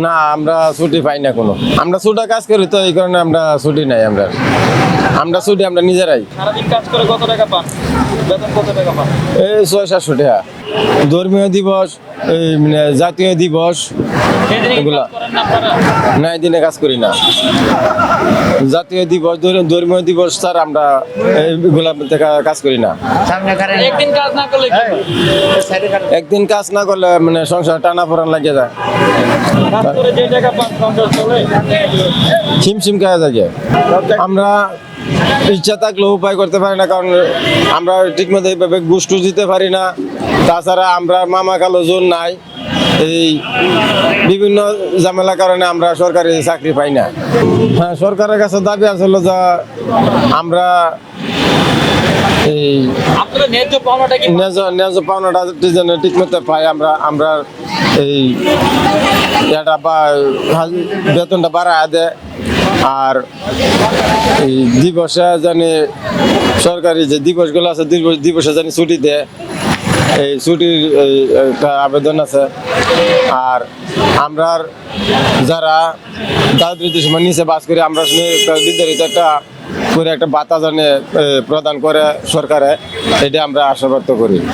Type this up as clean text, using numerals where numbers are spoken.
না, আমরা ছুটি পাই না কোনো। আমরা ছুটা কাজ করি তো এই কারণে আমরা ছুটি নাই। আমরা ছুটি আমরা নিজেরাই। সারাদিন কাজ করে কত টাকা পান? বেতন কত টাকা পান? এই 600-700 টাকা। ধর্মীয় দিবস, এই মানে জাতীয় দিবস সেদিনে কি এগুলা কাজ করেন না আপনারা? না, এই দিনে কাজ করি না। জাতীয় দিবস, ধর্মীয় দিবস স্যার আমরা এইগুলা থেকে কাজ করি না। একদিন কাজ না করলে কি হয়? একদিন কাজ না করলে মানে সংসার টানা পড়ান লাগে যায়, কাজ করে যে টাকা পান সংসার চলে? ছিমছিম খাওয়া যায়। আমরা ইচ্ছা থাকলেও উপায় করতে পারি না, কারণ আমরা ঠিকমতো এইভাবে গুষ্টু দিতে পারি না। তাছাড়া আমরা মামা কালো জোর নাই, এই বিভিন্ন ঝামেলার কারণে আমরা সরকারি চাকরি পাই না। হ্যাঁ, সরকারের কাছে দাবি আসলে যা আমরা এই আপনারা ন্যায্য পাওনাটা কি? ন্যায্য পাওনাটা যেন ঠিকমতো পাই। আমরা এই এটা বা বেতনটা বাড়ায় দেয়, আর এই দিবসে জানি সরকারি যে দিবসগুলো আছে দিবসে জানি ছুটি দেয়, এই ছুটির একটা আবেদন আছে। আর আমরা যারা দারিদ্র্য সীমার নিচে বাস করি, আমরা নির্ধারিত একটা ভাতা জানে প্রদান করে সরকারে, এটা আমরা আশা ব্যক্ত করি।